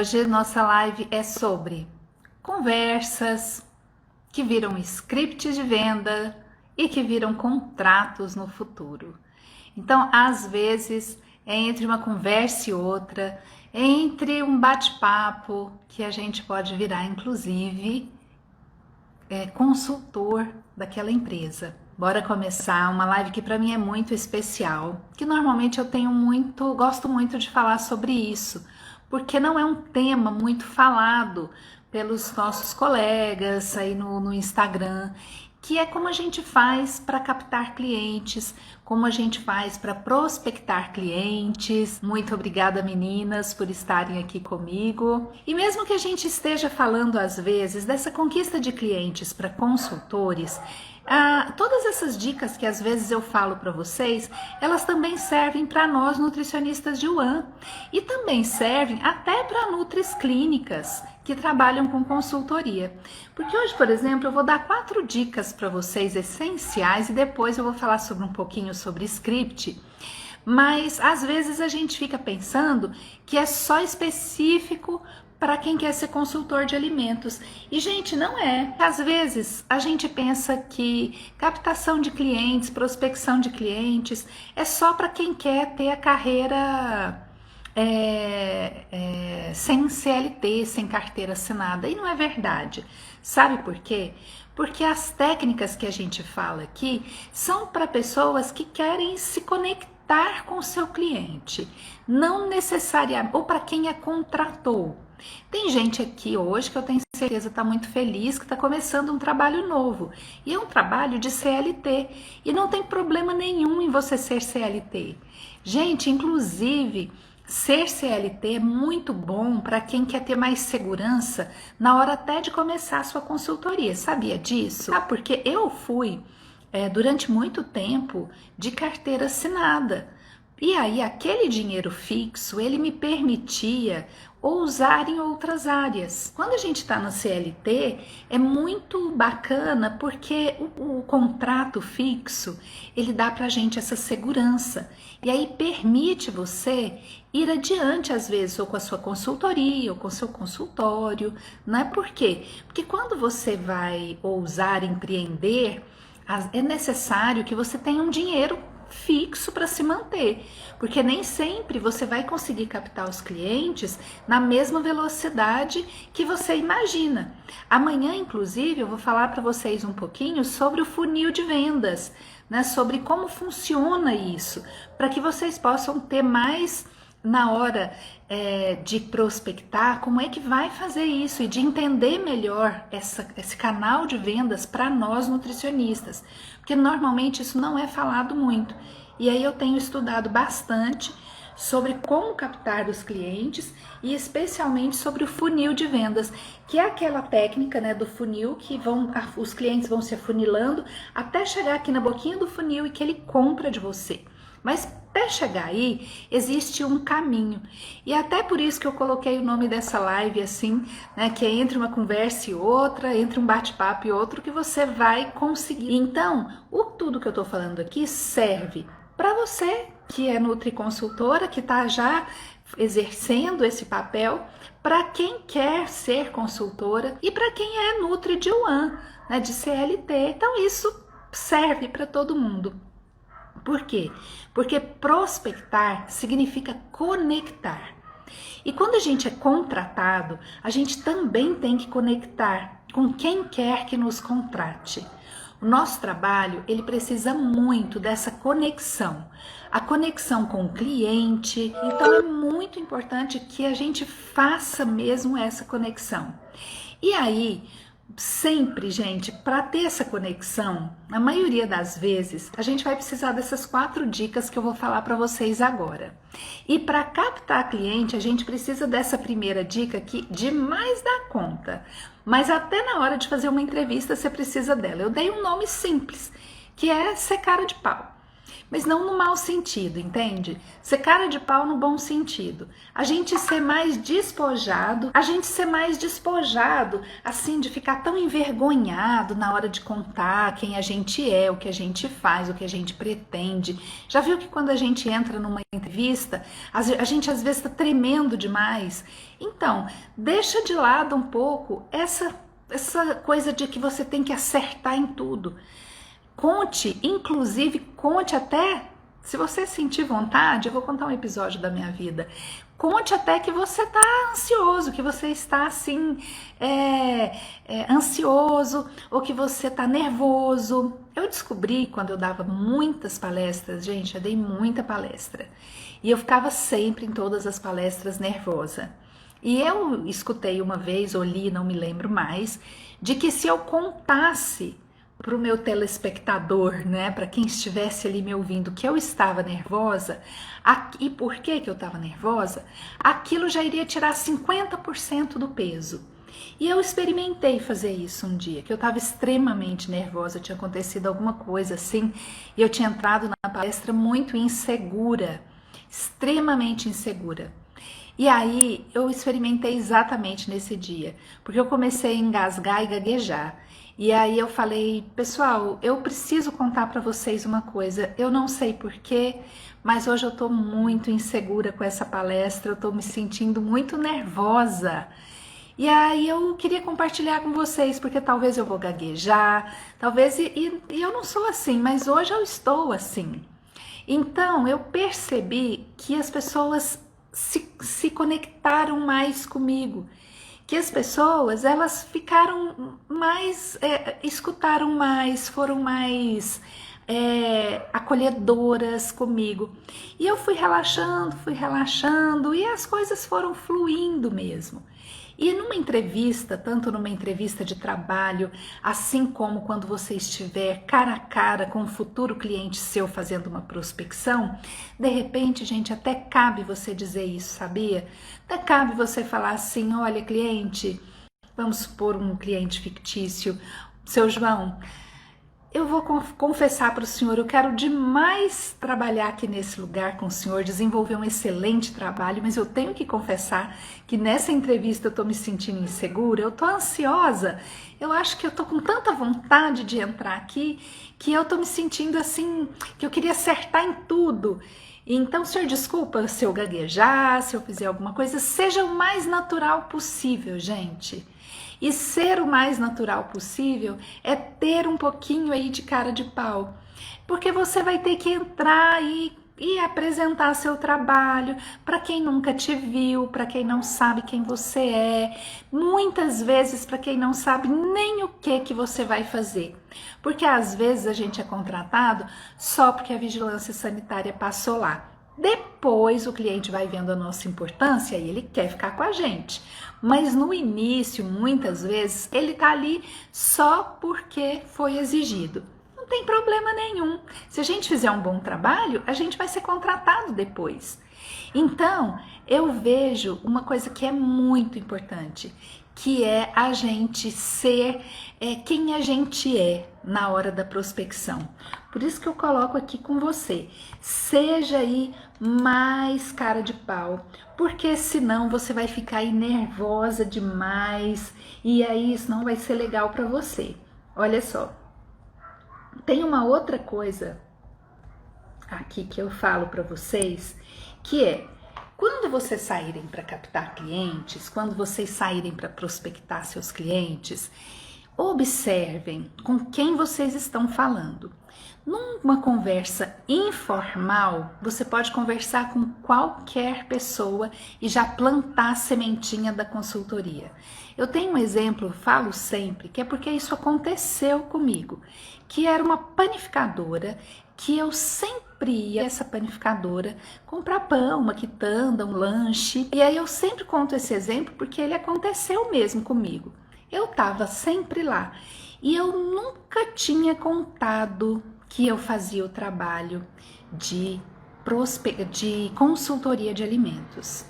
hoje nossa live é sobre conversas que viram scripts de venda e que viram contratos no futuro. Então, às vezes, é entre uma conversa e outra, entre um bate-papo, que a gente pode virar, inclusive, consultor daquela empresa. Bora começar uma live que para mim é muito especial, que normalmente eu gosto muito de falar sobre isso, porque não é um tema muito falado pelos nossos colegas aí no Instagram, que é como a gente faz para captar clientes, como a gente faz para prospectar clientes. Muito obrigada, meninas, por estarem aqui comigo. E mesmo que a gente esteja falando às vezes dessa conquista de clientes para consultores, todas essas dicas que às vezes eu falo para vocês, elas também servem para nós nutricionistas de UAN e também servem até para nutris clínicas que trabalham com consultoria. Porque hoje, por exemplo, eu vou dar 4 dicas para vocês essenciais e depois eu vou falar sobre um pouquinho sobre script. Mas às vezes a gente fica pensando que é só específico para quem quer ser consultor de alimentos. E, gente, não é. Às vezes, a gente pensa que captação de clientes, prospecção de clientes, é só para quem quer ter a carreira sem CLT, sem carteira assinada. E não é verdade. Sabe por quê? Porque as técnicas que a gente fala aqui são para pessoas que querem se conectar com o seu cliente, não necessariamente, ou para quem a contratou. Tem gente aqui hoje que eu tenho certeza está muito feliz, que está começando um trabalho novo. E é um trabalho de CLT. E não tem problema nenhum em você ser CLT. Gente, inclusive, ser CLT é muito bom para quem quer ter mais segurança na hora até de começar a sua consultoria. Sabia disso? Porque eu fui, durante muito tempo, de carteira assinada. E aí, aquele dinheiro fixo, ele me permitia usar em outras áreas. Quando a gente está na CLT, é muito bacana porque o contrato fixo, ele dá pra gente essa segurança. E aí permite você ir adiante, às vezes, ou com a sua consultoria, ou com o seu consultório. Não é por quê? Porque quando você vai ousar empreender, é necessário que você tenha um dinheiro fixo para se manter, porque nem sempre você vai conseguir captar os clientes na mesma velocidade que você imagina. Amanhã, inclusive, eu vou falar para vocês um pouquinho sobre o funil de vendas, né? Sobre como funciona isso, para que vocês possam ter mais na hora de prospectar, como é que vai fazer isso e de entender melhor esse canal de vendas para nós nutricionistas, porque normalmente isso não é falado muito. E aí eu tenho estudado bastante sobre como captar os clientes e especialmente sobre o funil de vendas, que é aquela técnica, né, do funil que os clientes vão se afunilando até chegar aqui na boquinha do funil e que ele compra de você. Mas até chegar aí, existe um caminho. E até por isso que eu coloquei o nome dessa live assim, né? Que é entre uma conversa e outra, entre um bate-papo e outro, que você vai conseguir. Então, tudo que eu tô falando aqui serve para você que é nutriconsultora, que tá já exercendo esse papel, para quem quer ser consultora e para quem é nutri de UAN, né? De CLT. Então, isso serve para todo mundo. Por quê? Porque prospectar significa conectar. E quando a gente é contratado, a gente também tem que conectar com quem quer que nos contrate. O nosso trabalho, ele precisa muito dessa conexão. A conexão com o cliente. Então é muito importante que a gente faça mesmo essa conexão. E aí, sempre, gente, para ter essa conexão, na maioria das vezes, a gente vai precisar dessas 4 dicas que eu vou falar para vocês agora. E para captar cliente, a gente precisa dessa primeira dica aqui demais da conta. Mas até na hora de fazer uma entrevista, você precisa dela. Eu dei um nome simples, que é ser cara de pau. mas não no mau sentido, entende? Ser cara de pau no bom sentido. A gente ser mais despojado, assim, de ficar tão envergonhado na hora de contar quem a gente é, o que a gente faz, o que a gente pretende. Já viu que quando a gente entra numa entrevista, a gente às vezes está tremendo demais? Então, deixa de lado um pouco essa coisa de que você tem que acertar em tudo. Conte, inclusive, conte até, se você sentir vontade, eu vou contar um episódio da minha vida. Conte até que você está ansioso, que você está assim, ansioso, ou que você está nervoso. Eu descobri quando eu dava muitas palestras, gente, eu dei muita palestra. E eu ficava sempre em todas as palestras nervosa. E eu escutei uma vez, ou li, não me lembro mais, de que se eu contasse para o meu telespectador, né, para quem estivesse ali me ouvindo, que eu estava nervosa, e por que eu estava nervosa, aquilo já iria tirar 50% do peso. E eu experimentei fazer isso um dia, que eu estava extremamente nervosa, tinha acontecido alguma coisa assim, e eu tinha entrado na palestra muito insegura, extremamente insegura. E aí eu experimentei exatamente nesse dia, porque eu comecei a engasgar e gaguejar. E aí eu falei, pessoal, eu preciso contar para vocês uma coisa. Eu não sei porquê, mas hoje eu tô muito insegura com essa palestra, eu tô me sentindo muito nervosa. E aí eu queria compartilhar com vocês, porque talvez eu vou gaguejar, talvez, e eu não sou assim, mas hoje eu estou assim. Então eu percebi que as pessoas se conectaram mais comigo, que as pessoas, elas ficaram mais, escutaram mais, foram mais acolhedoras comigo. E eu fui relaxando e as coisas foram fluindo mesmo. E numa entrevista, tanto numa entrevista de trabalho, assim como quando você estiver cara a cara com um futuro cliente seu fazendo uma prospecção, de repente, gente, até cabe você dizer isso, sabia? Até cabe você falar assim, olha, cliente, vamos supor um cliente fictício, seu João, eu vou confessar para o senhor, eu quero demais trabalhar aqui nesse lugar com o senhor, desenvolver um excelente trabalho, mas eu tenho que confessar que nessa entrevista eu estou me sentindo insegura, eu estou ansiosa, eu acho que eu estou com tanta vontade de entrar aqui, que eu estou me sentindo assim, que eu queria acertar em tudo. Então, senhor, desculpa se eu gaguejar, se eu fizer alguma coisa, seja o mais natural possível, gente. E ser o mais natural possível é ter um pouquinho aí de cara de pau, porque você vai ter que entrar e apresentar seu trabalho para quem nunca te viu, para quem não sabe quem você é, muitas vezes para quem não sabe nem o que você vai fazer, porque às vezes a gente é contratado só porque a vigilância sanitária passou lá. Depois o cliente vai vendo a nossa importância e ele quer ficar com a gente. Mas no início, muitas vezes, ele tá ali só porque foi exigido. Não tem problema nenhum. Se a gente fizer um bom trabalho, a gente vai ser contratado depois. Então, eu vejo uma coisa que é muito importante, que é a gente ser quem a gente é na hora da prospecção. Por isso que eu coloco aqui com você, seja aí mais cara de pau, porque senão você vai ficar aí nervosa demais e aí isso não vai ser legal para você. Olha só, tem uma outra coisa aqui que eu falo para vocês, que é, quando vocês saírem para captar clientes, quando vocês saírem para prospectar seus clientes, observem com quem vocês estão falando. Numa conversa informal, você pode conversar com qualquer pessoa e já plantar a sementinha da consultoria. Eu tenho um exemplo, falo sempre, que é porque isso aconteceu comigo, que era uma panificadora que eu sempre ia essa panificadora comprar pão, uma quitanda, um lanche. E aí eu sempre conto esse exemplo porque ele aconteceu mesmo comigo. Eu estava sempre lá e eu nunca tinha contado que eu fazia o trabalho de consultoria de alimentos.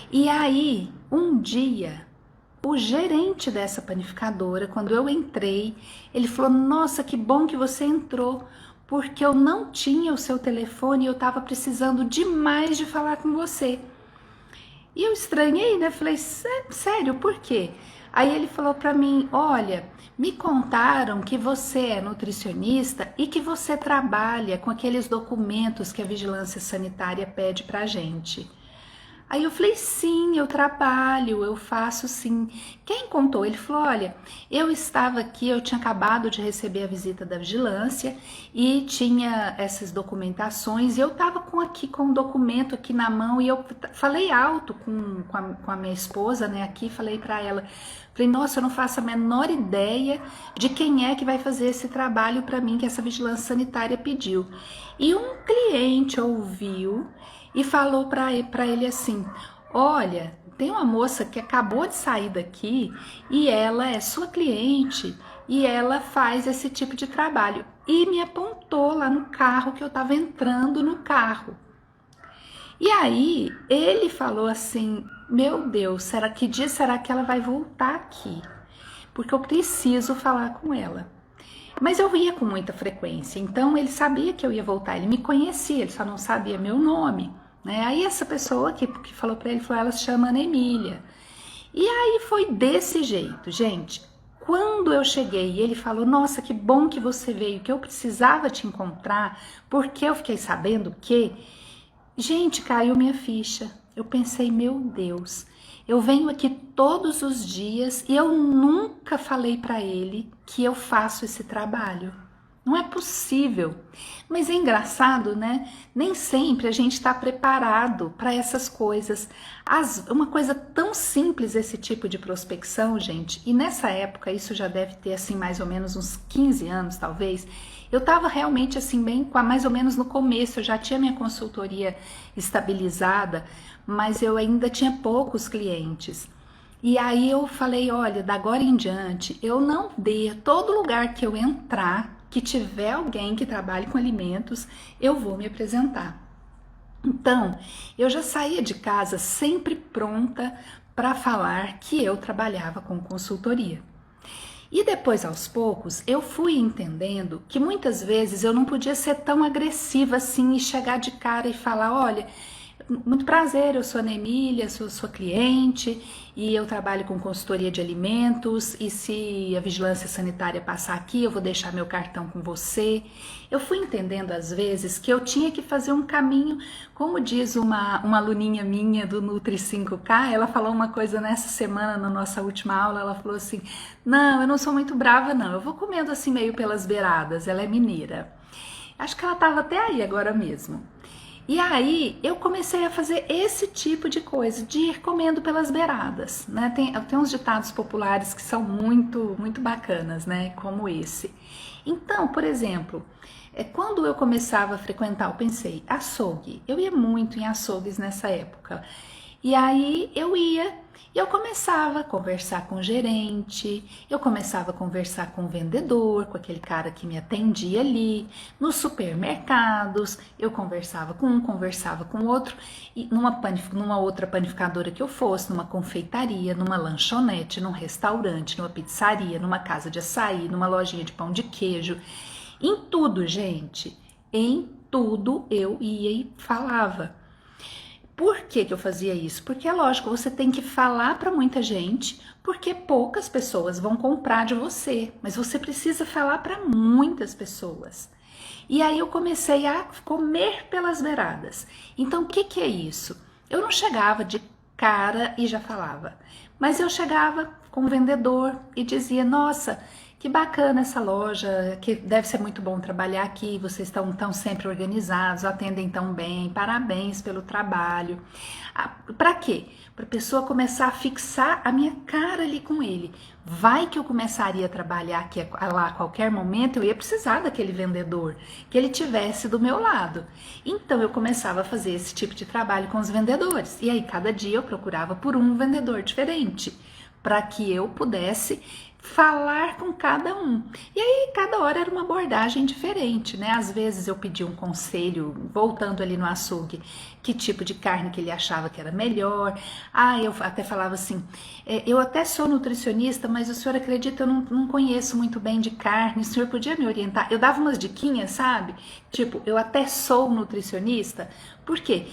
E aí, um dia, o gerente dessa panificadora, quando eu entrei, ele falou, nossa, que bom que você entrou, porque eu não tinha o seu telefone e eu estava precisando demais de falar com você. E eu estranhei, né? Falei, sério, por quê? Aí ele falou para mim, olha, me contaram que você é nutricionista e que você trabalha com aqueles documentos que a vigilância sanitária pede pra gente. Aí eu falei, sim, eu trabalho, eu faço sim. Quem contou? Ele falou, olha, eu estava aqui, eu tinha acabado de receber a visita da vigilância e tinha essas documentações e eu estava aqui com um documento aqui na mão e eu falei alto com a minha esposa, né, aqui, falei para ela, falei, nossa, eu não faço a menor ideia de quem é que vai fazer esse trabalho para mim que essa vigilância sanitária pediu. E um cliente ouviu e falou para ele assim, olha, tem uma moça que acabou de sair daqui e ela é sua cliente e ela faz esse tipo de trabalho. E me apontou lá no carro que eu estava entrando no carro. E aí ele falou assim, meu Deus, que dia será que ela vai voltar aqui? Porque eu preciso falar com ela. Mas eu ia com muita frequência, então ele sabia que eu ia voltar, ele me conhecia, ele só não sabia meu nome, né? Aí essa pessoa que falou para ele, ela se chama Ana Emília. E aí foi desse jeito, gente. Quando eu cheguei e ele falou, nossa, que bom que você veio, que eu precisava te encontrar, porque eu fiquei sabendo que... Gente, caiu minha ficha. Eu pensei, meu Deus... Eu venho aqui todos os dias e eu nunca falei para ele que eu faço esse trabalho. Não é possível. Mas é engraçado, né? Nem sempre a gente está preparado para essas coisas. Uma coisa tão simples esse tipo de prospecção, gente, e nessa época, isso já deve ter assim mais ou menos uns 15 anos, talvez, eu estava realmente assim bem, mais ou menos no começo, eu já tinha minha consultoria estabilizada, mas eu ainda tinha poucos clientes. E aí eu falei, olha, da agora em diante, eu não dê todo lugar que eu entrar, que tiver alguém que trabalhe com alimentos, eu vou me apresentar. Então, eu já saía de casa sempre pronta para falar que eu trabalhava com consultoria. E depois, aos poucos, eu fui entendendo que muitas vezes eu não podia ser tão agressiva assim e chegar de cara e falar, olha, muito prazer, eu sou Ana Emília, sou sua cliente e eu trabalho com consultoria de alimentos e se a vigilância sanitária passar aqui, eu vou deixar meu cartão com você. Eu fui entendendo às vezes que eu tinha que fazer um caminho, como diz uma aluninha minha do Nutri 5K, ela falou uma coisa nessa semana na nossa última aula, ela falou assim, não, eu não sou muito brava não, eu vou comendo assim meio pelas beiradas, ela é mineira. Acho que ela estava até aí agora mesmo. E aí eu comecei a fazer esse tipo de coisa, de ir comendo pelas beiradas, né? Tem uns ditados populares que são muito, muito bacanas, né? Como esse. Então, por exemplo, quando eu começava a frequentar, eu pensei, açougue. Eu ia muito em açougues nessa época. E aí eu ia e eu começava a conversar com o gerente, eu começava a conversar com o vendedor, com aquele cara que me atendia ali, nos supermercados, eu conversava com um, conversava com o outro, e numa outra panificadora que eu fosse, numa confeitaria, numa lanchonete, num restaurante, numa pizzaria, numa casa de açaí, numa lojinha de pão de queijo, em tudo, gente, em tudo eu ia e falava. Por que eu fazia isso? Porque é lógico, você tem que falar para muita gente, porque poucas pessoas vão comprar de você, mas você precisa falar para muitas pessoas. E aí eu comecei a comer pelas beiradas. Então, o que é isso? Eu não chegava de cara e já falava, mas eu chegava com o vendedor e dizia, nossa, que bacana essa loja, que deve ser muito bom trabalhar aqui, vocês estão tão sempre organizados, atendem tão bem, parabéns pelo trabalho. Para quê? Para a pessoa começar a fixar a minha cara ali com ele. Vai que eu começaria a trabalhar aqui lá a qualquer momento, eu ia precisar daquele vendedor, que ele tivesse do meu lado. Então eu começava a fazer esse tipo de trabalho com os vendedores. E aí cada dia eu procurava por um vendedor diferente. para que eu pudesse falar com cada um. E aí cada hora era uma abordagem diferente, né? Às vezes eu pedia um conselho, voltando ali no açougue, que tipo de carne que ele achava que era melhor. Eu até falava assim, eu até sou nutricionista, mas o senhor acredita, eu não conheço muito bem de carne, o senhor podia me orientar? Eu dava umas diquinhas, sabe? Tipo, eu até sou nutricionista, por quê?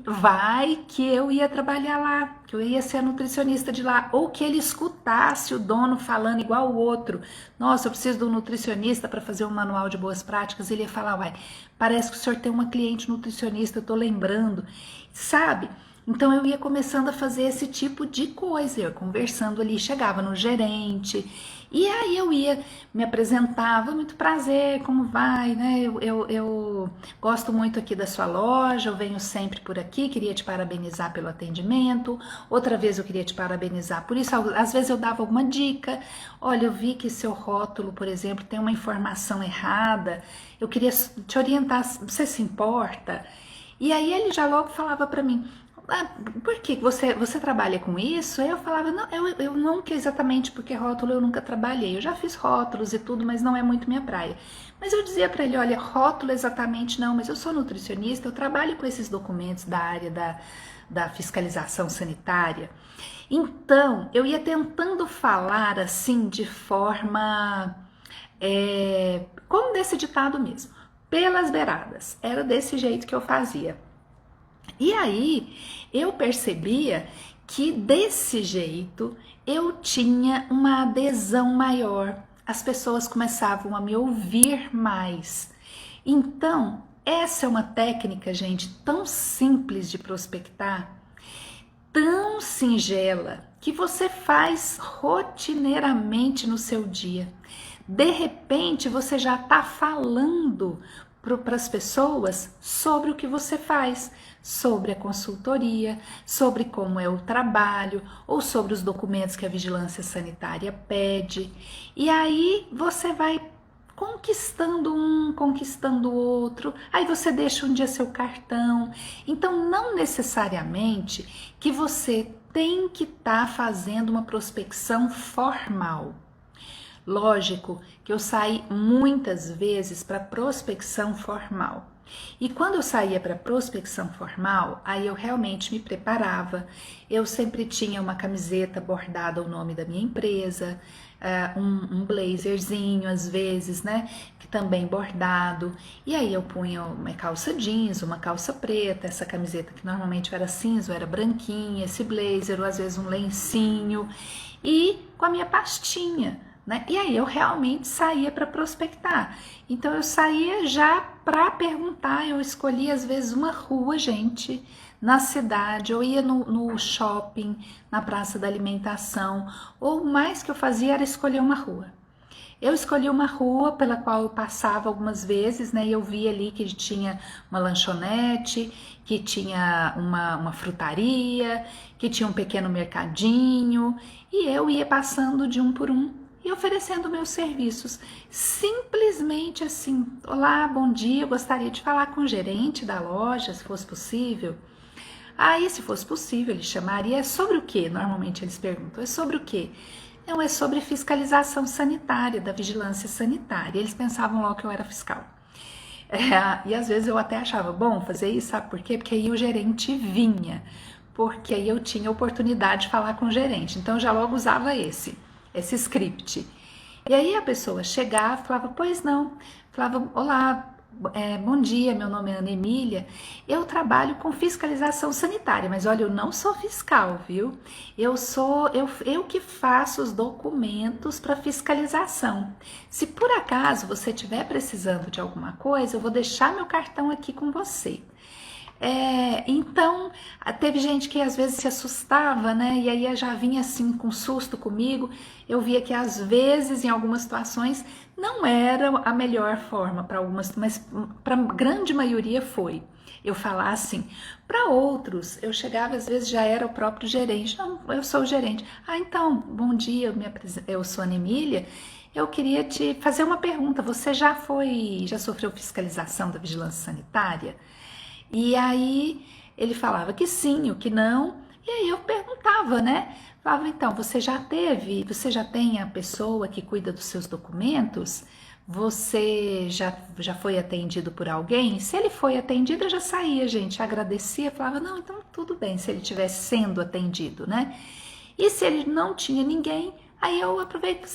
Vai que eu ia trabalhar lá, que eu ia ser a nutricionista de lá, ou que ele escutasse o dono falando igual o outro. Nossa, eu preciso de um nutricionista para fazer um manual de boas práticas. Ele ia falar, uai, parece que o senhor tem uma cliente nutricionista, eu tô lembrando, sabe? Então eu ia começando a fazer esse tipo de coisa, eu ia conversando ali, chegava no gerente, e aí eu ia, me apresentava, muito prazer, como vai, né? Eu gosto muito aqui da sua loja, eu venho sempre por aqui, queria te parabenizar pelo atendimento, outra vez eu queria te parabenizar por isso, às vezes eu dava alguma dica, olha, eu vi que seu rótulo, por exemplo, tem uma informação errada, eu queria te orientar, você se importa? E aí ele já logo falava para mim, por que você trabalha com isso? Aí eu falava, não, eu nunca exatamente, porque rótulo eu nunca trabalhei. Eu já fiz rótulos e tudo, mas não é muito minha praia. Mas eu dizia para ele, olha, rótulo exatamente não, mas eu sou nutricionista, eu trabalho com esses documentos da área da fiscalização sanitária. Então, eu ia tentando falar assim de forma, como desse ditado mesmo, pelas beiradas. Era desse jeito que eu fazia. E aí eu percebia que desse jeito eu tinha uma adesão maior, as pessoas começavam a me ouvir mais. Então, essa é uma técnica, gente, tão simples de prospectar, tão singela, que você faz rotineiramente no seu dia. De repente, você já está falando para as pessoas sobre o que você faz, sobre a consultoria, sobre como é o trabalho, ou sobre os documentos que a vigilância sanitária pede. E aí você vai conquistando um, conquistando o outro, aí você deixa um dia seu cartão. Então, não necessariamente que você tem que estar fazendo uma prospecção formal. Lógico que eu saí muitas vezes para prospecção formal. E quando eu saía para prospecção formal, aí eu realmente me preparava. Eu sempre tinha uma camiseta bordada ao nome da minha empresa, um blazerzinho às vezes, né, que também bordado. E aí eu punha uma calça jeans, uma calça preta, essa camiseta que normalmente era cinza ou era branquinha, esse blazer, ou às vezes um lencinho, e com a minha pastinha, né? E aí eu realmente saía para prospectar. Então eu saía já para perguntar, eu escolhia às vezes uma rua, gente, na cidade, eu ia no shopping, na praça da alimentação, ou o mais que eu fazia era escolher uma rua. Eu escolhi uma rua pela qual eu passava algumas vezes, né? E eu via ali que tinha uma lanchonete, que tinha uma frutaria, que tinha um pequeno mercadinho, e eu ia passando de um por um e oferecendo meus serviços, simplesmente assim, olá, bom dia, eu gostaria de falar com o gerente da loja, se fosse possível. Aí, se fosse possível, ele chamaria, é sobre o que? Normalmente eles perguntam, é sobre o que? Não, é sobre fiscalização sanitária, da vigilância sanitária. Eles pensavam logo que eu era fiscal. E às vezes eu até achava bom fazer isso, sabe por quê? Porque aí o gerente vinha, porque aí eu tinha oportunidade de falar com o gerente, então eu já logo usava esse script. E aí a pessoa chegava e falava, pois não, falava, olá, bom dia, meu nome é Ana Emília, eu trabalho com fiscalização sanitária, mas olha, eu não sou fiscal, viu? Eu que faço os documentos para fiscalização. Se por acaso você estiver precisando de alguma coisa, eu vou deixar meu cartão aqui com você. Então, teve gente que às vezes se assustava, né? E aí já vinha assim com susto comigo. Eu via que às vezes, em algumas situações, não era a melhor forma para algumas, mas para a grande maioria foi. Eu falar assim, para outros, eu chegava, às vezes já era o próprio gerente. Não, eu sou o gerente. Então, bom dia, eu sou a Ana Emília. Eu queria te fazer uma pergunta. Você já sofreu fiscalização da vigilância sanitária? E aí ele falava que sim, o que não, E aí eu perguntava, né? Falava, então, você já tem a pessoa que cuida dos seus documentos? Você já foi atendido por alguém? Se ele foi atendido, eu já saía, gente, agradecia, falava, não, então tudo bem, se ele estivesse sendo atendido, né? E se ele não tinha ninguém, aí eu aproveito,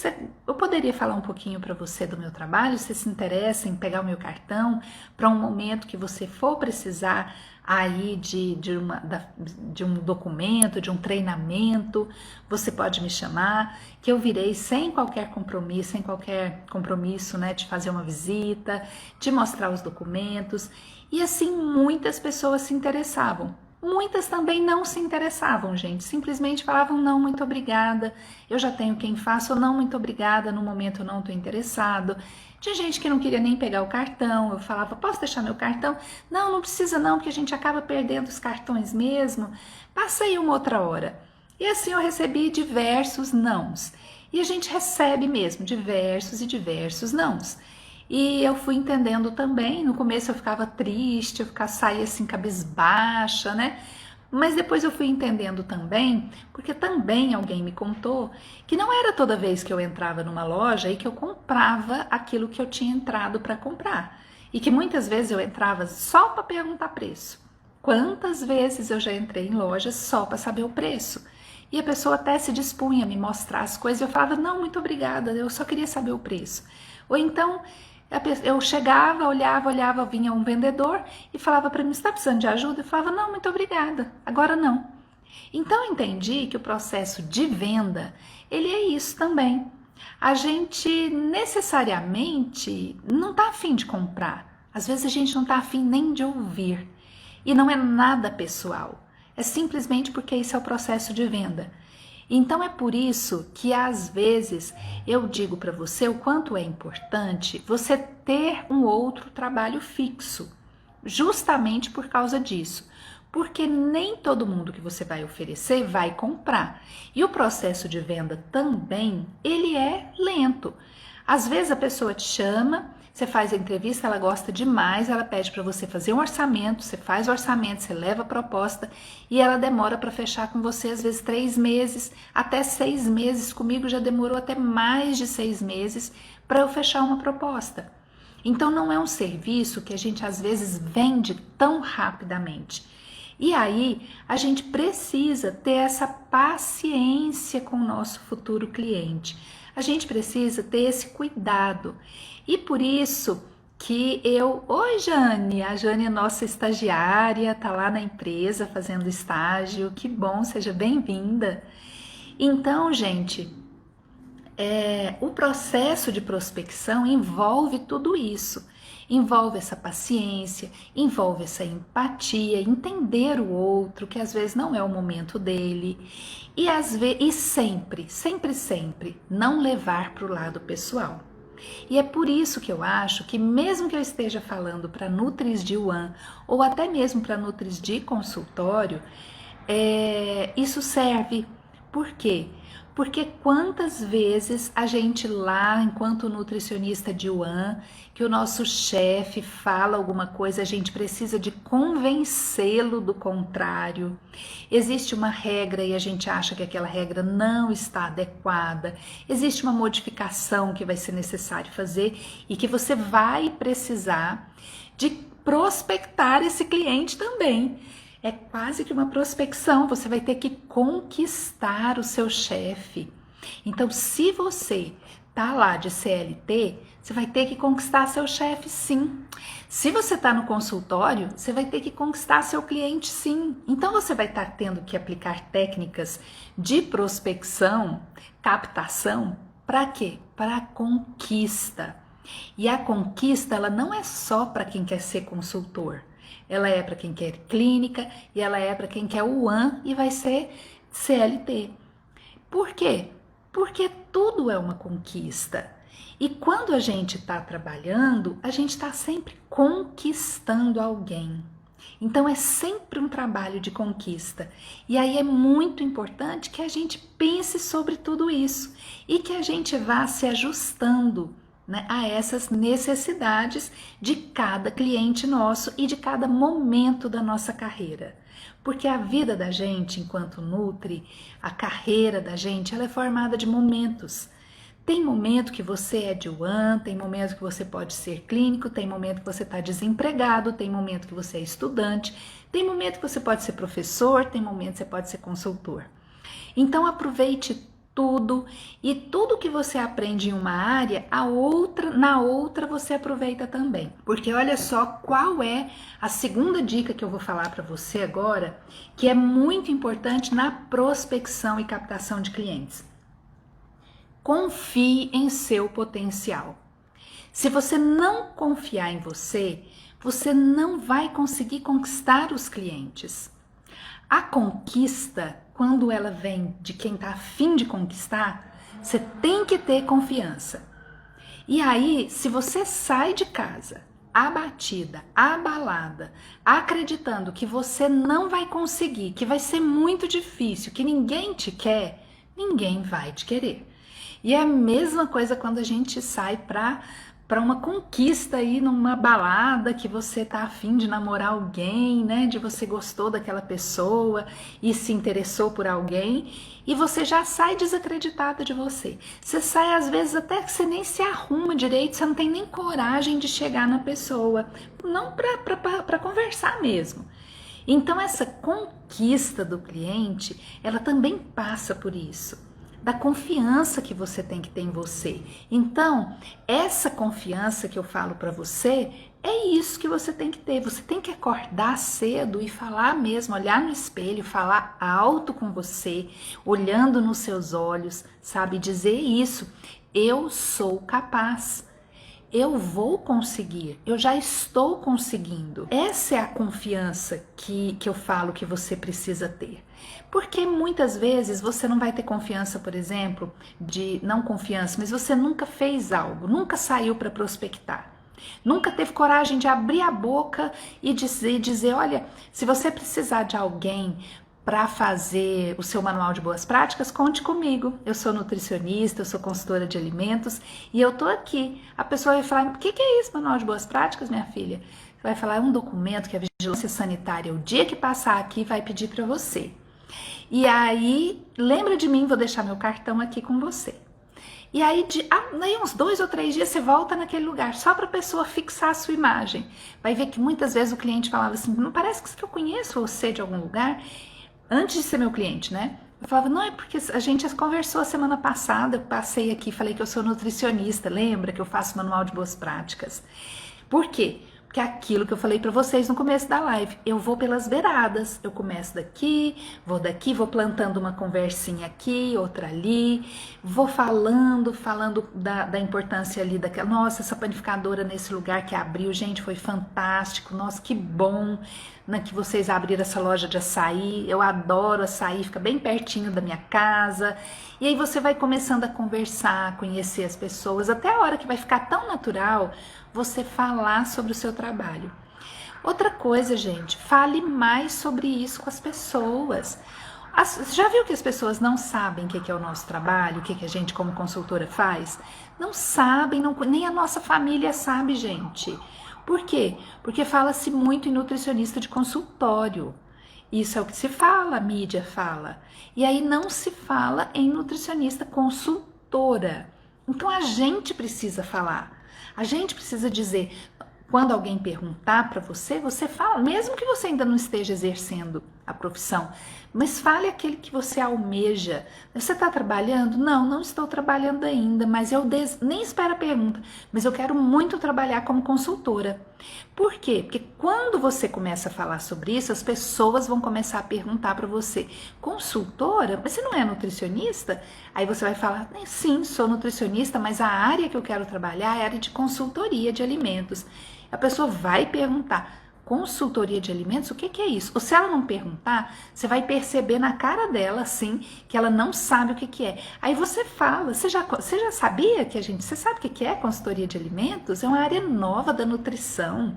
eu poderia falar um pouquinho para você do meu trabalho, você se interessa em pegar o meu cartão para um momento que você for precisar aí de um documento, de um treinamento, você pode me chamar, que eu virei sem qualquer compromisso, né, de fazer uma visita, de mostrar os documentos, e assim muitas pessoas se interessavam. Muitas também não se interessavam, gente, simplesmente falavam não, muito obrigada, eu já tenho quem faça, ou não, muito obrigada, no momento eu não estou interessado. Tinha gente que não queria nem pegar o cartão, eu falava, posso deixar meu cartão? Não, não precisa não, porque a gente acaba perdendo os cartões mesmo, passa aí uma outra hora. E assim eu recebi diversos nãos, e a gente recebe mesmo diversos e diversos nãos. E eu fui entendendo também, no começo eu ficava triste, saía assim cabisbaixa, né? Mas depois eu fui entendendo também, porque também alguém me contou que não era toda vez que eu entrava numa loja e que eu comprava aquilo que eu tinha entrado para comprar. E que muitas vezes eu entrava só para perguntar preço. Quantas vezes eu já entrei em lojas só para saber o preço? E a pessoa até se dispunha a me mostrar as coisas e eu falava, não, muito obrigada, eu só queria saber o preço. Ou então eu chegava, olhava, vinha um vendedor e falava para mim, você está precisando de ajuda? Eu falava, não, muito obrigada, agora não. Então eu entendi que o processo de venda, ele é isso também. A gente necessariamente não está afim de comprar. Às vezes a gente não está afim nem de ouvir. E não é nada pessoal. É simplesmente porque esse é o processo de venda. Então é por isso que às vezes eu digo para você o quanto é importante você ter um outro trabalho fixo, justamente por causa disso. Porque nem todo mundo que você vai oferecer vai comprar. E o processo de venda também, ele é lento. Às vezes a pessoa te chama, você faz a entrevista, ela gosta demais, ela pede para você fazer um orçamento, você faz o orçamento, você leva a proposta e ela demora para fechar com você, às vezes 3 meses, até 6 meses. Comigo já demorou até mais de 6 meses para eu fechar uma proposta. Então não é um serviço que a gente às vezes vende tão rapidamente. E aí a gente precisa ter essa paciência com o nosso futuro cliente. A gente precisa ter esse cuidado. E por isso que oi Jane, a Jane é nossa estagiária, tá lá na empresa fazendo estágio, que bom, seja bem-vinda. Então, gente, o processo de prospecção envolve tudo isso. Envolve essa paciência, envolve essa empatia, entender o outro, que às vezes não é o momento dele, e sempre, não levar para o lado pessoal. E é por isso que eu acho que mesmo que eu esteja falando para Nutris de One ou até mesmo para Nutris de consultório, isso serve. Por quê? Porque quantas vezes a gente lá, enquanto nutricionista de One, que o nosso chefe fala alguma coisa, a gente precisa de convencê-lo do contrário. Existe uma regra e a gente acha que aquela regra não está adequada. Existe uma modificação que vai ser necessário fazer e que você vai precisar de prospectar esse cliente também. É quase que uma prospecção, você vai ter que conquistar o seu chefe. Então, se você tá lá de CLT, você vai ter que conquistar seu chefe, sim. Se você está no consultório, você vai ter que conquistar seu cliente, sim. Então, você vai estar tendo que aplicar técnicas de prospecção, captação, para quê? Para a conquista. E a conquista, ela não é só para quem quer ser consultor. Ela é para quem quer clínica e ela é para quem quer o One e vai ser CLT. Por quê? Porque tudo é uma conquista. E quando a gente está trabalhando, a gente está sempre conquistando alguém. Então é sempre um trabalho de conquista. E aí é muito importante que a gente pense sobre tudo isso e que a gente vá se ajustando, né, a essas necessidades de cada cliente nosso e de cada momento da nossa carreira. Porque a vida da gente, enquanto nutri, a carreira da gente, ela é formada de momentos. Tem momento que você é Diwan, tem momento que você pode ser clínico, tem momento que você está desempregado, tem momento que você é estudante, tem momento que você pode ser professor, tem momento que você pode ser consultor. Então aproveite tudo e tudo que você aprende em uma área, na outra você aproveita também. Porque olha só qual é a segunda dica que eu vou falar para você agora, que é muito importante na prospecção e captação de clientes. Confie em seu potencial. Se você não confiar em você, você não vai conseguir conquistar os clientes. A conquista, quando ela vem de quem está a fim de conquistar, você tem que ter confiança. E aí, se você sai de casa abatida, abalada, acreditando que você não vai conseguir, que vai ser muito difícil, que ninguém te quer, ninguém vai te querer. E é a mesma coisa quando a gente sai para uma conquista aí numa balada, que você tá afim de namorar alguém, né? De você gostou daquela pessoa e se interessou por alguém, e você já sai desacreditada de você. Você sai às vezes até que você nem se arruma direito, você não tem nem coragem de chegar na pessoa, não para conversar mesmo. Então essa conquista do cliente, ela também passa por isso, da confiança que você tem que ter em você. Então, essa confiança que eu falo para você, é isso que você tem que ter. Você tem que acordar cedo e falar mesmo, olhar no espelho, falar alto com você, olhando nos seus olhos, sabe? Dizer isso: eu sou capaz. Eu vou conseguir, eu já estou conseguindo. Essa é a confiança que eu falo que você precisa ter. Porque muitas vezes você não vai ter confiança, por exemplo, não confiança, mas você nunca fez algo, nunca saiu para prospectar. Nunca teve coragem de abrir a boca e dizer, olha, se você precisar de alguém para fazer o seu manual de boas práticas, conte comigo. Eu sou nutricionista, eu sou consultora de alimentos e eu tô aqui. A pessoa vai falar: o que é isso, manual de boas práticas, minha filha? Você vai falar: é um documento que a Vigilância Sanitária, o dia que passar aqui, vai pedir para você. E aí, lembra de mim, vou deixar meu cartão aqui com você. E aí, daí uns 2 ou 3 dias você volta naquele lugar, só para a pessoa fixar a sua imagem. Vai ver que muitas vezes o cliente falava assim: não parece que eu conheço você de algum lugar? Antes de ser meu cliente, né? Eu falava: não, é porque a gente conversou a semana passada, eu passei aqui, falei que eu sou nutricionista, lembra que eu faço manual de boas práticas? Por quê? Porque é aquilo que eu falei para vocês no começo da live, eu vou pelas beiradas, eu começo daqui, vou plantando uma conversinha aqui, outra ali, vou falando da importância ali daquela, nossa, essa panificadora nesse lugar que abriu, gente, foi fantástico, nossa, que bom, né, que vocês abriram essa loja de açaí, eu adoro açaí, fica bem pertinho da minha casa. E aí você vai começando a conversar, conhecer as pessoas, até a hora que vai ficar tão natural você falar sobre o seu trabalho. Outra coisa, gente, fale mais sobre isso com as pessoas. Já viu que as pessoas não sabem o que é o nosso trabalho, o que a gente como consultora faz? Não sabem, nem a nossa família sabe, gente. Por quê? Porque fala-se muito em nutricionista de consultório. Isso é o que se fala, a mídia fala. E aí não se fala em nutricionista consultora. Então a gente precisa falar. A gente precisa dizer, quando alguém perguntar para você, você fala, mesmo que você ainda não esteja exercendo a profissão, mas fale aquele que você almeja. Você está trabalhando? Não, não estou trabalhando ainda, mas nem espero a pergunta, mas eu quero muito trabalhar como consultora. Por quê? Porque quando você começa a falar sobre isso, as pessoas vão começar a perguntar para você: consultora? Mas você não é nutricionista? Aí você vai falar: sim, sou nutricionista, mas a área que eu quero trabalhar é a área de consultoria de alimentos. A pessoa vai perguntar: consultoria de alimentos, o que é isso? Ou se ela não perguntar, você vai perceber na cara dela, assim, que ela não sabe o que é. Aí você fala: você já sabia que você sabe o que é consultoria de alimentos? É uma área nova da nutrição.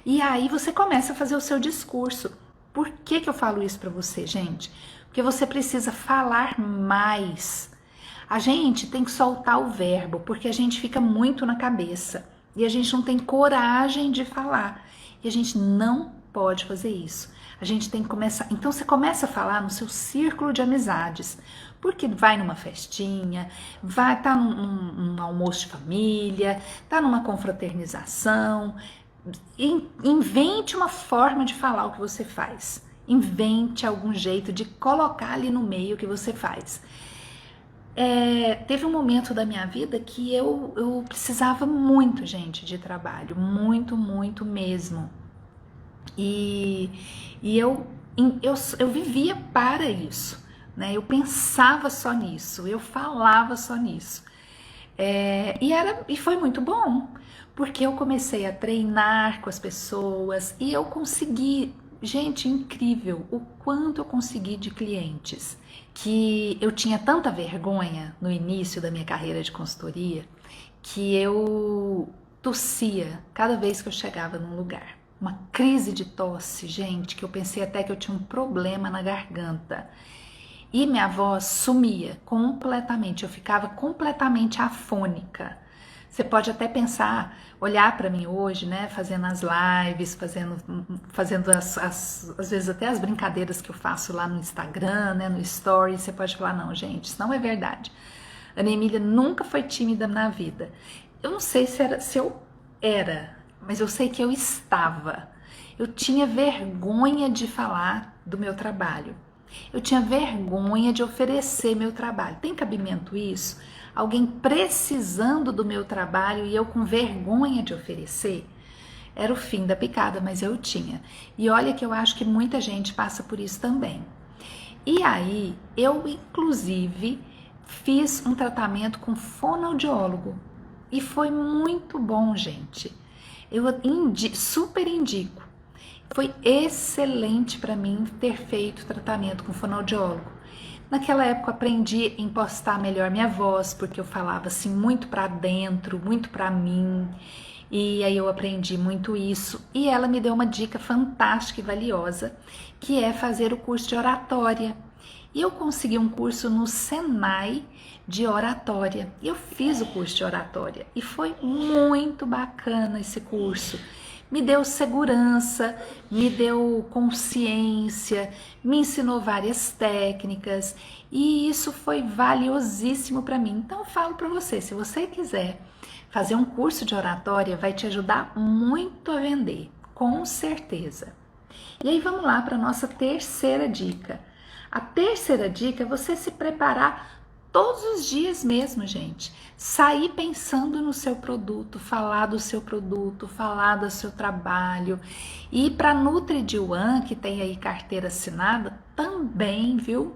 E aí você começa a fazer o seu discurso. Por que eu falo isso para você, gente? Porque você precisa falar mais. A gente tem que soltar o verbo, porque a gente fica muito na cabeça. E a gente não tem coragem de falar. E a gente não pode fazer isso. A gente tem que começar. Então você começa a falar no seu círculo de amizades. Porque vai numa festinha, vai estar num almoço de família, tá numa confraternização. Invente uma forma de falar o que você faz. Invente algum jeito de colocar ali no meio o que você faz. Teve um momento da minha vida que eu precisava muito, gente, de trabalho. Muito, muito mesmo. E eu vivia para isso, né? Eu pensava só nisso, eu falava só nisso. E foi muito bom, porque eu comecei a treinar com as pessoas e eu consegui, gente, incrível o quanto eu consegui de clientes, que eu tinha tanta vergonha no início da minha carreira de consultoria, que eu tossia cada vez que eu chegava num lugar. Uma crise de tosse, gente, que eu pensei até que eu tinha um problema na garganta. E minha voz sumia completamente, eu ficava completamente afônica. Você pode até pensar, olhar para mim hoje, né, fazendo as lives, fazendo às vezes até as brincadeiras que eu faço lá no Instagram, né, no Story, você pode falar, não, gente, isso não é verdade. Ana Emília nunca foi tímida na vida. Eu não sei se eu era, mas eu sei que eu estava. Eu tinha vergonha de falar do meu trabalho. Eu tinha vergonha de oferecer meu trabalho. Tem cabimento isso? Alguém precisando do meu trabalho e eu com vergonha de oferecer? Era o fim da picada, mas eu tinha. E olha que eu acho que muita gente passa por isso também. E aí, eu inclusive fiz um tratamento com fonoaudiólogo. E foi muito bom, gente. Eu super indico. Foi excelente para mim ter feito tratamento com fonoaudiólogo. Naquela época aprendi a impostar melhor minha voz, porque eu falava assim muito para dentro, muito para mim. E aí eu aprendi muito isso. E ela me deu uma dica fantástica e valiosa, que é fazer o curso de oratória. E eu consegui um curso no Senai de oratória. Eu fiz o curso de oratória e foi muito bacana esse curso. Me deu segurança, me deu consciência, me ensinou várias técnicas e isso foi valiosíssimo para mim. Então eu falo para você, se você quiser fazer um curso de oratória, vai te ajudar muito a vender, com certeza. E aí vamos lá para a nossa terceira dica. A terceira dica é você se preparar todos os dias mesmo, gente. Sair pensando no seu produto, falar do seu produto, falar do seu trabalho. E para Nutri de One, que tem aí carteira assinada, também, viu?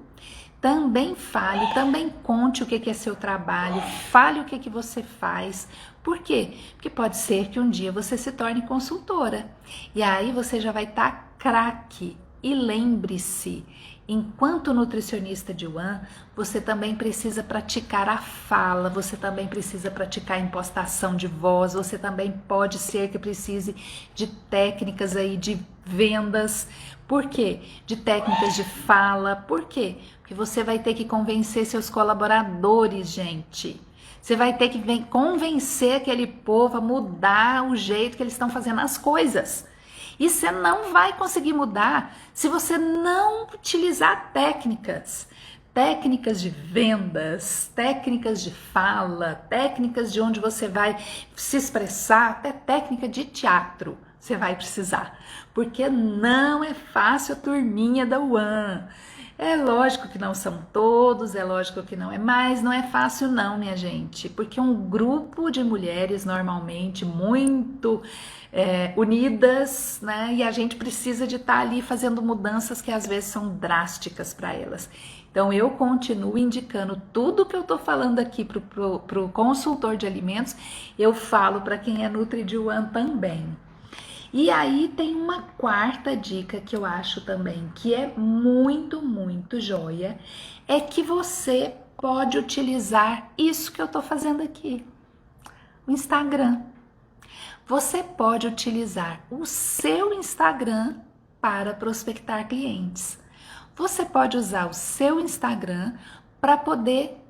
Também fale, também conte o que é seu trabalho, fale o que você faz. Por quê? Porque pode ser que um dia você se torne consultora. E aí você já vai estar craque. E lembre-se, enquanto nutricionista de One, você também precisa praticar a fala, você também precisa praticar a impostação de voz, você também pode ser que precise de técnicas aí de vendas. Por quê? De técnicas de fala. Por quê? Porque você vai ter que convencer seus colaboradores, gente. Você vai ter que convencer aquele povo a mudar o jeito que eles estão fazendo as coisas. E você não vai conseguir mudar se você não utilizar técnicas de vendas, técnicas de fala, técnicas de onde você vai se expressar, até técnica de teatro você vai precisar, porque não é fácil a turminha da One. É lógico que não são todos, é lógico que não é, mas não é fácil não, minha gente, porque um grupo de mulheres normalmente muito unidas, né, e a gente precisa de estar ali fazendo mudanças que às vezes são drásticas para elas. Então eu continuo indicando tudo que eu tô falando aqui pro consultor de alimentos, eu falo para quem é Nutri de One também. E aí tem uma quarta dica que eu acho também que é muito, muito joia, é que você pode utilizar isso que eu tô fazendo aqui, o Instagram. Você pode utilizar o seu Instagram para prospectar clientes. Você pode usar o seu Instagram para poder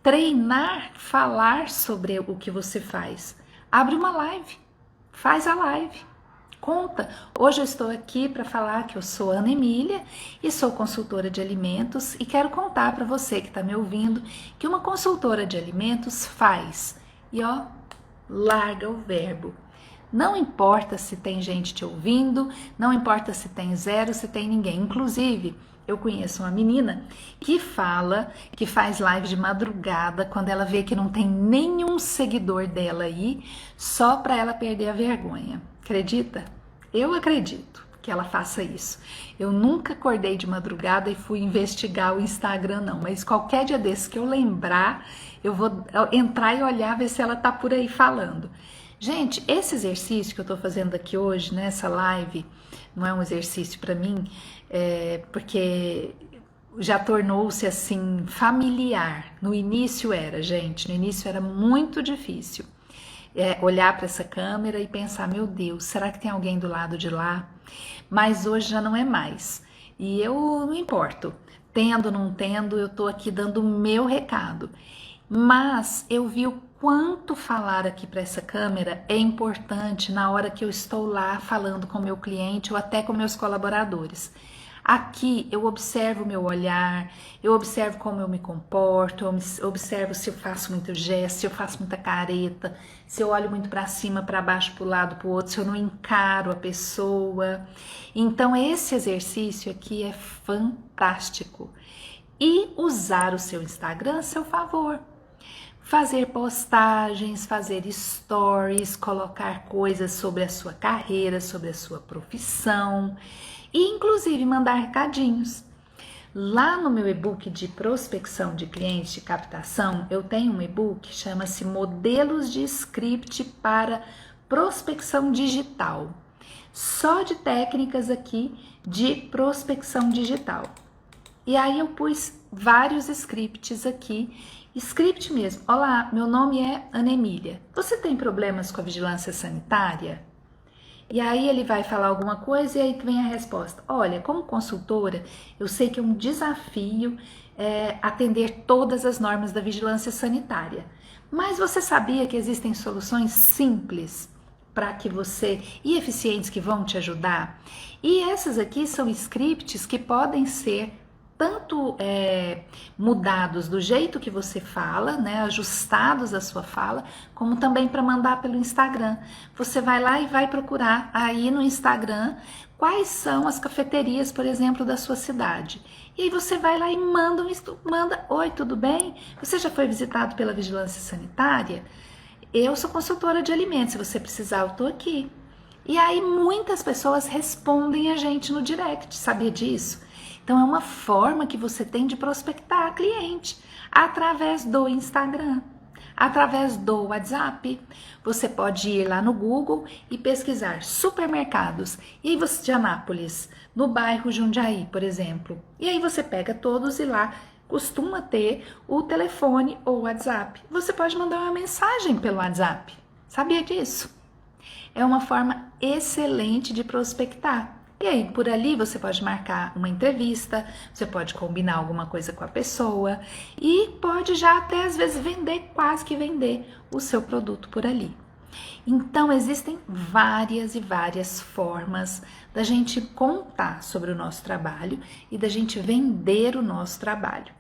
treinar, falar sobre o que você faz. Abre uma live, faz a live. Conta. Hoje eu estou aqui para falar que eu sou Ana Emília e sou consultora de alimentos e quero contar para você que está me ouvindo que uma consultora de alimentos faz. E ó, larga o verbo. Não importa se tem gente te ouvindo, não importa se tem zero, se tem ninguém. Inclusive, eu conheço uma menina que fala, que faz live de madrugada quando ela vê que não tem nenhum seguidor dela aí, só para ela perder a vergonha. Acredita? Eu acredito que ela faça isso. Eu nunca acordei de madrugada e fui investigar o Instagram, não. Mas qualquer dia desses que eu lembrar, eu vou entrar e olhar, ver se ela tá por aí falando. Gente, esse exercício que eu tô fazendo aqui hoje, nessa live, não é um exercício para mim, porque já tornou-se assim familiar. No início era, gente, no início era muito difícil. Olhar para essa câmera e pensar, meu Deus, será que tem alguém do lado de lá? Mas hoje já não é mais. E eu não importo, tendo, não tendo, eu tô aqui dando o meu recado. Mas eu vi o quanto falar aqui para essa câmera é importante na hora que eu estou lá falando com o meu cliente ou até com meus colaboradores. Aqui eu observo o meu olhar, eu observo como eu me comporto, eu observo se eu faço muito gesto, se eu faço muita careta, se eu olho muito para cima, para baixo, para o lado, para o outro, se eu não encaro a pessoa. Então esse exercício aqui é fantástico. E usar o seu Instagram a seu favor. Fazer postagens, fazer stories, colocar coisas sobre a sua carreira, sobre a sua profissão e inclusive mandar recadinhos. Lá no meu e-book de prospecção de clientes, de captação, eu tenho um e-book que chama-se Modelos de Script para Prospecção Digital. Só de técnicas aqui de prospecção digital. E aí eu pus vários scripts aqui, script mesmo. Olá, meu nome é Ana Emília. Você tem problemas com a vigilância sanitária? E aí ele vai falar alguma coisa e aí vem a resposta. Olha, como consultora, eu sei que é um desafio atender todas as normas da vigilância sanitária. Mas você sabia que existem soluções simples para que você e eficientes que vão te ajudar? E essas aqui são scripts que podem ser tanto mudados do jeito que você fala, né, ajustados à sua fala, como também para mandar pelo Instagram. Você vai lá e vai procurar aí no Instagram quais são as cafeterias, por exemplo, da sua cidade. E aí você vai lá e manda oi, tudo bem? Você já foi visitado pela vigilância sanitária? Eu sou consultora de alimentos, se você precisar, eu tô aqui. E aí muitas pessoas respondem a gente no direct, sabia disso? Então é uma forma que você tem de prospectar cliente através do Instagram, através do WhatsApp. Você pode ir lá no Google e pesquisar supermercados e aí você de Anápolis, no bairro Jundiaí, por exemplo. E aí você pega todos e lá costuma ter o telefone ou o WhatsApp. Você pode mandar uma mensagem pelo WhatsApp. Sabia disso? É uma forma excelente de prospectar. E aí, por ali você pode marcar uma entrevista, você pode combinar alguma coisa com a pessoa e pode já até às vezes vender, quase que vender o seu produto por ali. Então, existem várias e várias formas da gente contar sobre o nosso trabalho e da gente vender o nosso trabalho.